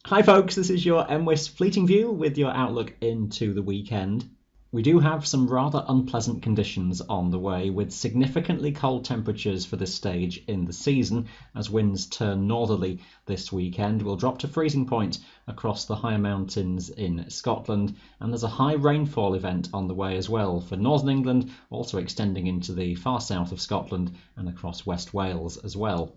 Hi folks, this is your MWIS Fleeting View with your outlook into the weekend. We do have some rather unpleasant conditions on the way, with significantly cold temperatures for this stage in the season as winds turn northerly this weekend. We'll drop to freezing point across the higher mountains in Scotland, and there's a high rainfall event on the way as well for northern England, also extending into the far south of Scotland and across West Wales as well.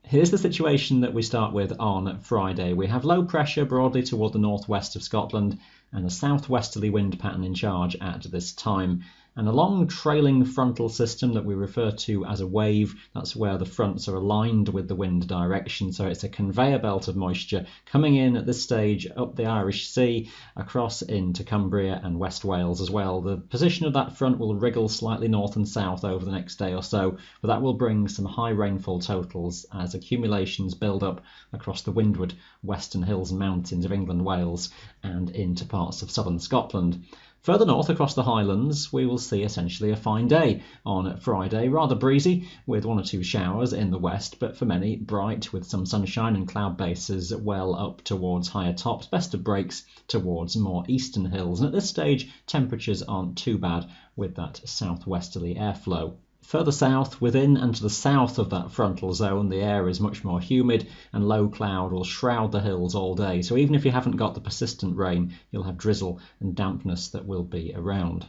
Here's the situation that we start with on Friday. We have low pressure broadly toward the northwest of Scotland and a southwesterly wind pattern in charge at this time. And a long trailing frontal system that we refer to as a wave, that's where the fronts are aligned with the wind direction. So it's a conveyor belt of moisture coming in at this stage up the Irish Sea, across into Cumbria and West Wales as well. The position of that front will wriggle slightly north and south over the next day or so, but that will bring some high rainfall totals as accumulations build up across the windward western hills and mountains of England, Wales and into parts of southern Scotland. Further north across the Highlands, we will see essentially a fine day on Friday, rather breezy with one or two showers in the west, but for many bright with some sunshine and cloud bases well up towards higher tops, best of breaks towards more eastern hills. And at this stage, temperatures aren't too bad with that southwesterly airflow. Further south, within and to the south of that frontal zone, the air is much more humid and low cloud will shroud the hills all day. So even if you haven't got the persistent rain, you'll have drizzle and dampness that will be around.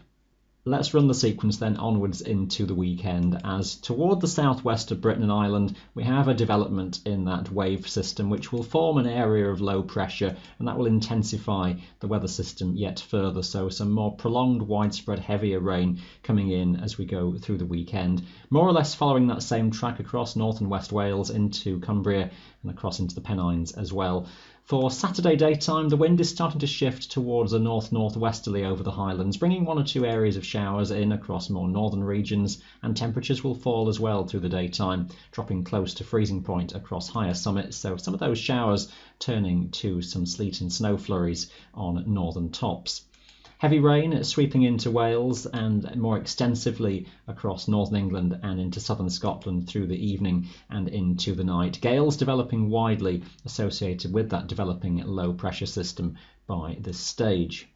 Let's run the sequence then onwards into the weekend, as toward the southwest of Britain and Ireland we have a development in that wave system which will form an area of low pressure, and that will intensify the weather system yet further, so some more prolonged widespread heavier rain coming in as we go through the weekend, more or less following that same track across North and West Wales into Cumbria and across into the Pennines as well. For Saturday daytime, the wind is starting to shift towards a north-northwesterly over the Highlands, bringing one or two areas of showers in across more northern regions, and temperatures will fall as well through the daytime, dropping close to freezing point across higher summits, so some of those showers turning to some sleet and snow flurries on northern tops. Heavy rain sweeping into Wales and more extensively across northern England and into southern Scotland through the evening and into the night. Gales developing widely associated with that developing low pressure system by this stage.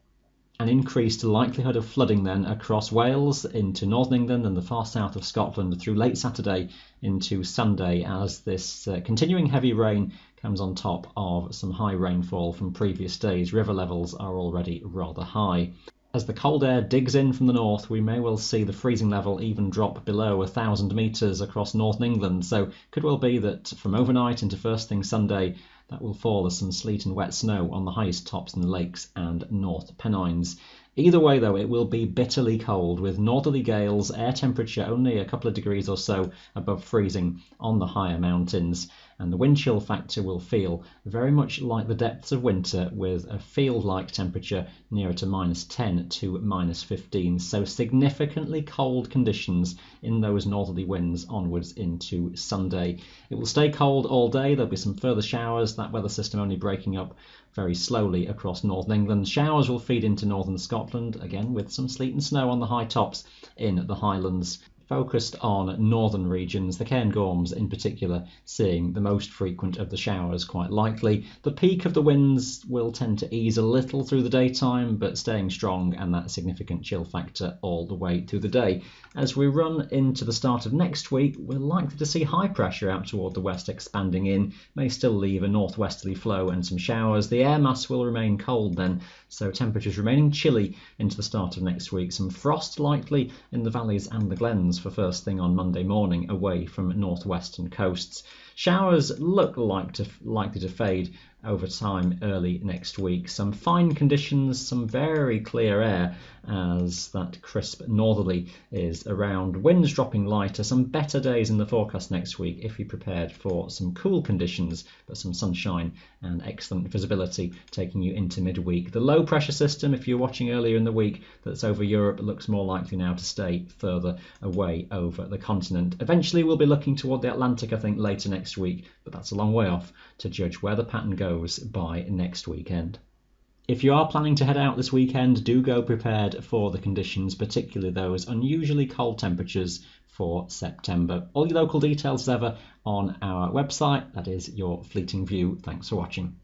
An increased likelihood of flooding then across Wales into northern England and the far south of Scotland through late Saturday into Sunday, as this continuing heavy rain comes on top of some high rainfall from previous days. River levels are already rather high. As the cold air digs in from the north, we may well see the freezing level even drop below 1,000 metres across northern England, so could well be that from overnight into first thing Sunday that will fall as some sleet and wet snow on the highest tops in the lakes and North Pennines. Either way though, it will be bitterly cold with northerly gales, air temperature only a couple of degrees or so above freezing on the higher mountains, and the wind chill factor will feel very much like the depths of winter, with a field-like temperature nearer to -10 to -15, so significantly cold conditions in those northerly winds onwards into Sunday. It will stay cold all day. There'll be some further showers, that weather system only breaking up very slowly across northern England. Showers will feed into northern Scotland, again with some sleet and snow on the high tops in the Highlands. Focused on northern regions, the Cairngorms in particular seeing the most frequent of the showers quite likely. The peak of the winds will tend to ease a little through the daytime, but staying strong, and that significant chill factor all the way through the day. As we run into the start of next week, we're likely to see high pressure out toward the west expanding in, may still leave a northwesterly flow and some showers. The air mass will remain cold then, so temperatures remaining chilly into the start of next week. Some frost likely in the valleys and the glens for first thing on Monday morning away from northwestern coasts. Showers look likely to fade over time early next week. Some fine conditions, some very clear air as that crisp northerly is around. Winds dropping lighter, some better days in the forecast next week if you're prepared for some cool conditions, but some sunshine and excellent visibility taking you into midweek. The low pressure system, if you're watching earlier in the week, that's over Europe, looks more likely now to stay further away over the continent. Eventually we'll be looking toward the Atlantic, I think, later next week, but that's a long way off to judge where the pattern goes by next weekend. If you are planning to head out this weekend, do go prepared for the conditions, particularly those unusually cold temperatures for September. All your local details as ever on our website, that is your Fleeting View. Thanks for watching.